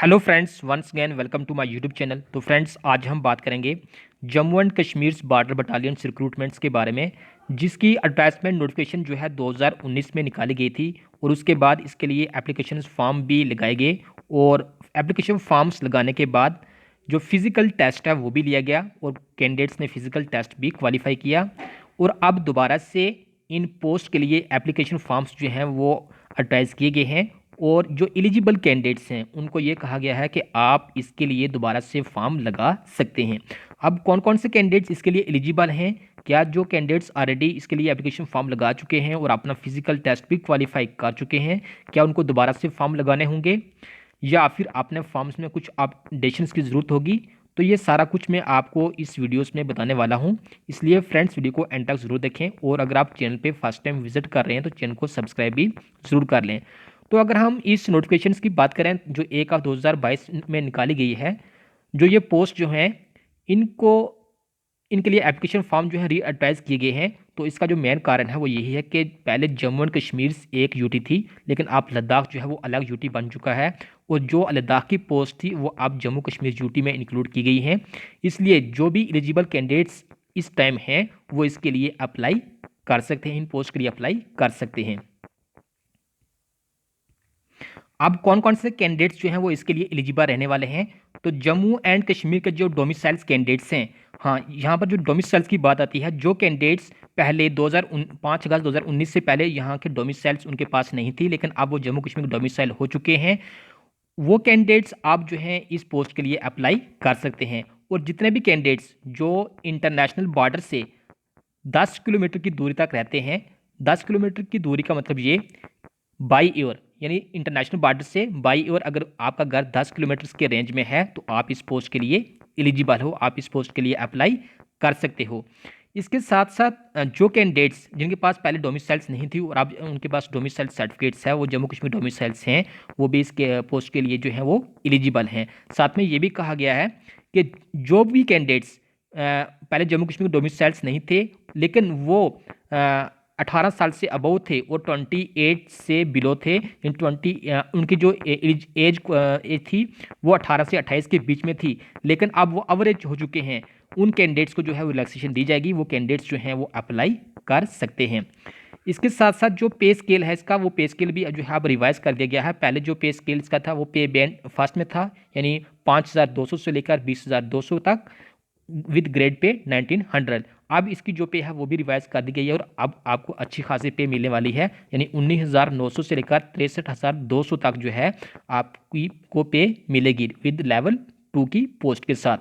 Hello friends, once again welcome to my YouTube channel. तो friends, आज हम बात करेंगे Jammu and Kashmir border battalions recruitments के बारे में, जिसकी एडवर्टाइजमेंट नोटिफिकेशन जो है 2019 में निकाली गई थी और उसके बाद इसके लिए एप्लीकेशन फॉर्म भी लगाए गए और एप्लीकेशन फॉर्म्स लगाने के बाद जो फिज़िकल टेस्ट है वो भी लिया गया और कैंडिडेट्स ने फिज़िकल टेस्ट भी क्वालिफाई किया। और अब दोबारा से इन पोस्ट के लिए एप्लीकेशन फॉर्म्स जो हैं वो एडवर्टाइज किए गए हैं और जो एलिजिबल कैंडिडेट्स हैं उनको ये कहा गया है कि आप इसके लिए दोबारा से फॉर्म लगा सकते हैं। अब कौन कौन से कैंडिडेट्स इसके लिए एलिजिबल हैं? क्या जो कैंडिडेट्स ऑलरेडी इसके लिए एप्लीकेशन फॉर्म लगा चुके हैं और अपना फिजिकल टेस्ट भी क्वालिफाई कर चुके हैं, क्या उनको दोबारा से फॉर्म लगाने होंगे या फिर आपने फॉर्म्स में कुछ अपडेशंस की ज़रूरत होगी? तो ये सारा कुछ मैं आपको इस वीडियोस में बताने वाला हूँ, इसलिए फ्रेंड्स वीडियो को एंड तक ज़रूर देखें और अगर आप चैनल पे फर्स्ट टाइम विजिट कर रहे हैं तो चैनल को सब्सक्राइब भी ज़रूर कर लें। तो अगर हम इस नोटिफिकेशंस की बात करें जो 1/2022 में निकाली गई है, जो ये पोस्ट जो हैं इनको इनके लिए एप्लीकेशन फॉर्म जो है री एडवर्टाइज किए गए हैं। तो इसका जो मेन कारण है वो यही है कि पहले जम्मू एंड कश्मीर एक यूटी थी, लेकिन अब लद्दाख जो है वो अलग यूटी बन चुका है और जो लद्दाख की पोस्ट थी वो अब जम्मू कश्मीर यूटी में इंक्लूड की गई है। इसलिए जो भी एलिजिबल कैंडिडेट्स इस टाइम हैं वो इसके लिए अप्लाई कर सकते हैं, इन पोस्ट के लिए अप्लाई कर सकते हैं। अब कौन कौन से कैंडिडेट्स जो हैं वो इसके लिए एलिजिबल रहने वाले हैं? तो जम्मू एंड कश्मीर के जो डोमिसाइल्स कैंडिडेट्स हैं, हाँ, यहाँ पर जो डोमिसाइल्स की बात आती है, जो कैंडिडेट्स पहले 5 अगस्त 2019 से पहले यहाँ के डोमिसाइल्स उनके पास नहीं थी, लेकिन अब वो जम्मू कश्मीर डोमिसाइल हो चुके हैं, वो कैंडिडेट्स आप जो हैं इस पोस्ट के लिए अप्लाई कर सकते हैं। और जितने भी कैंडिडेट्स जो इंटरनेशनल बॉर्डर से 10 किलोमीटर की दूरी तक रहते हैं, 10 किलोमीटर की दूरी का मतलब ये बाई एयर, यानी इंटरनेशनल बॉर्डर से बाई एयर अगर आपका घर 10 किलोमीटर के रेंज में है तो आप इस पोस्ट के लिए एलिजिबल हो, आप इस पोस्ट के लिए अप्लाई कर सकते हो। इसके साथ साथ जो कैंडिडेट्स जिनके पास पहले डोमिसाइल्स नहीं थी और अब उनके पास डोमिसाइल सर्टिफिकेट्स है, वो जम्मू कश्मीर डोमिसाइल्स हैं, वो भी इसके पोस्ट के लिए जो है वो एलिजिबल हैं। साथ में ये भी कहा गया है कि जो भी कैंडिडेट्स पहले जम्मू कश्मीर डोमिसाइल्स नहीं थे लेकिन वो 18 साल से अबव थे और 28 से बिलो थे, इन उनकी जो एज थी वो 18 से 28 के बीच में थी, लेकिन अब वो एवरेज हो चुके हैं, उन कैंडिडेट्स को जो है रिलैक्सेशन दी जाएगी। वो कैंडिडेट्स जो हैं वो अप्लाई कर सकते हैं। इसके साथ साथ जो पे स्केल है इसका, वो पे स्केल भी जो है अब रिवाइज कर दिया गया है। पहले जो पे स्केल इसका था वो पे बैंड फर्स्ट में था, यानी 5,200 से लेकर 20,200 तक विद ग्रेड पे 1900। अब इसकी जो पे है वो भी रिवाइज कर दी गई है और अब आपको अच्छी खासी पे मिलने वाली है, यानी 19,900 से लेकर 63,200 तक जो है आपकी को पे मिलेगी विद लेवल 2 की पोस्ट के साथ।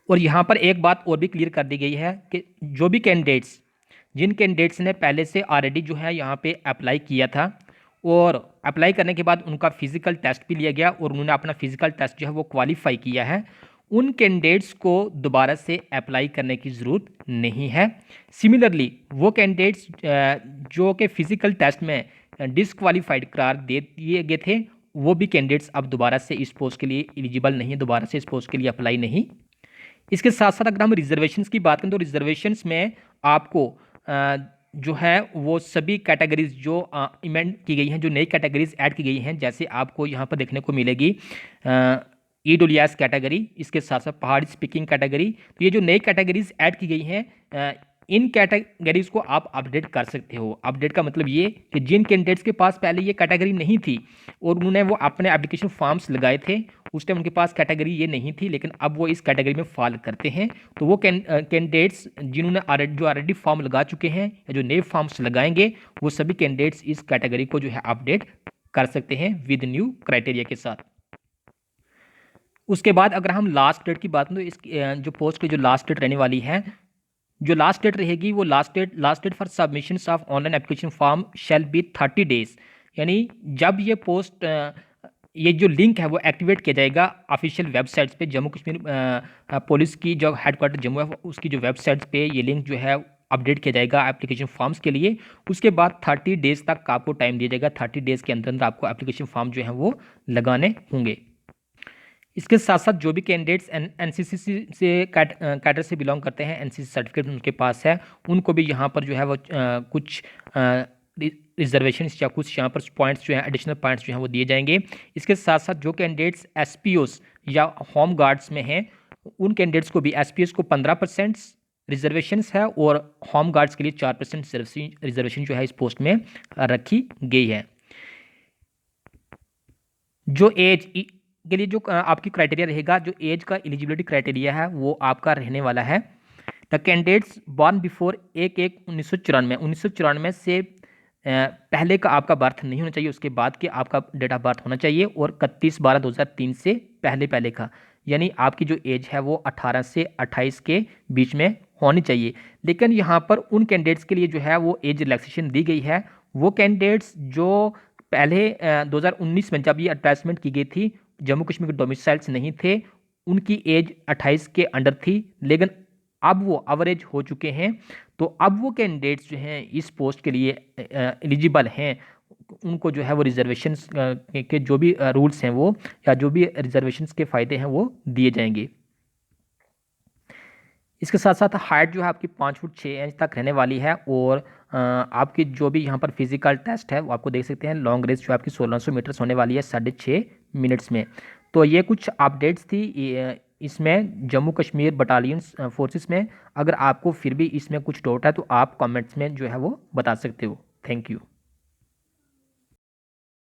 और यहाँ पर एक बात और भी क्लियर कर दी गई है कि जो भी कैंडिडेट्स जिन कैंडिडेट्स ने पहले से ऑलरेडी जो है यहाँ पे अप्लाई किया था और अप्लाई करने के बाद उनका फिजिकल टेस्ट भी लिया गया और उन्होंने अपना फिजिकल टेस्ट जो है वो क्वालिफाई किया है, उन कैंडिडेट्स को दोबारा से अप्लाई करने की ज़रूरत नहीं है। सिमिलरली वो कैंडिडेट्स जो कि फिजिकल टेस्ट में डिसक्वालीफाइड करार दे दिए गए थे, वो भी कैंडिडेट्स अब दोबारा से इस पोस्ट के लिए एलिजिबल नहीं है, दोबारा से इस पोस्ट के लिए अप्लाई नहीं। इसके साथ साथ अगर हम रिजर्वेशंस की बात करें तो रिजर्वेशंस में आपको जो है वो सभी कैटेगरीज जो इमेंट की गई हैं, जो नई कैटेगरीज ऐड की गई हैं, जैसे आपको यहाँ पर देखने को मिलेगी ईडब्ल्यूएस कैटेगरी, इसके साथ साथ पहाड़ी स्पीकिंग कैटेगरी। तो ये जो नई कैटेगरीज ऐड की गई हैं, इन कैटेगरीज को आप अपडेट कर सकते हो। अपडेट का मतलब ये कि जिन कैंडिडेट्स के पास पहले ये कैटेगरी नहीं थी और उन्होंने वो अपने एप्लीकेशन फॉर्म्स लगाए थे, उस टाइम उनके पास कैटेगरी ये नहीं थी, लेकिन अब वो इस कैटेगरी में फॉल करते हैं, तो वो कैंडिडेट्स जिन्होंने ऑलरेडी फॉर्म लगा चुके हैं या जो नए फॉर्म्स लगाएंगे, वो सभी कैंडिडेट्स इस कैटेगरी को जो है अपडेट कर सकते हैं विद न्यू क्राइटेरिया के साथ। उसके बाद अगर हम लास्ट डेट की बात करें तो इस जो पोस्ट की जो लास्ट डेट रहने वाली है, जो लास्ट डेट रहेगी वो last date for submission of online application form shall be 30 days, यानी जब ये पोस्ट ये जो लिंक है वो एक्टिवेट किया जाएगा ऑफिशियल वेबसाइट्स पे, जम्मू कश्मीर पुलिस की जो हेडक्वार्टर जम्मू है उसकी जो वेबसाइट्स पे ये लिंक जो है अपडेट किया जाएगा एप्लीकेशन फॉर्म्स के लिए। उसके बाद 30 डेज तक आपको टाइम दिया जाएगा, 30 डेज के अंदर अंदर आपको एप्लीकेशन फॉर्म जो है वो लगाने होंगे। इसके साथ साथ जो भी कैंडिडेट्स एनसीसी से कैडर से बिलोंग करते हैं, एनसीसी सर्टिफिकेट उनके पास है, उनको भी यहाँ पर जो है वो कुछ रिजर्वेशन या कुछ यहाँ पर पॉइंट्स जो हैं, एडिशनल पॉइंट्स जो हैं वो दिए जाएंगे। इसके साथ साथ जो कैंडिडेट्स एसपीओस या होम गार्ड्स में हैं उन कैंडिडेट्स को भी, एसपीओस को 15% रिजर्वेशंस है और होम गार्ड्स के लिए 4% रिजर्वेशन जो है इस पोस्ट में रखी गई है। जो एज के लिए जो आपकी क्राइटेरिया रहेगा, जो एज का एलिजिबिलिटी क्राइटेरिया है वो आपका रहने वाला है द कैंडिडेट्स बॉर्न बिफोर 1994 से पहले का आपका बर्थ नहीं होना चाहिए, उसके बाद के आपका डेट ऑफ बर्थ होना चाहिए, और 31/12/2003 से पहले का, यानी आपकी जो एज है वो 18 से 28 के बीच में होनी चाहिए। लेकिन यहाँ पर उन कैंडिडेट्स के लिए जो है वो एज रिलैक्सेशन दी गई है। वो कैंडिडेट्स जो पहले 2019 में जब ये एडवर्टाइजमेंट की गई थी जम्मू कश्मीर के डोमिसाइल्स नहीं थे, उनकी एज 28 के अंडर थी, लेकिन अब वो एवरेज हो चुके हैं। तो अब वो कैंडिडेट्स जो हैं इस पोस्ट के लिए एलिजिबल हैं, उनको जो है वो रिजर्वेशंस के जो भी रूल्स हैं वो, या जो भी रिजर्वेशंस के फ़ायदे हैं वो दिए जाएंगे। इसके साथ साथ हाइट जो है आपकी 5 फुट 6 इंच तक रहने वाली है, और आपकी जो भी यहाँ पर फिजिकल टेस्ट है वो आपको देख सकते हैं। लॉन्ग रेस जो आपकी 1600 मीटर्स होने वाली है 6.5 मिनट्स में। तो ये कुछ अपडेट्स थी इसमें जम्मू कश्मीर बटालियन फोर्सेस में। अगर आपको फिर भी इसमें कुछ डाउट है तो आप कमेंट्स में जो है वो बता सकते हो। Thank you.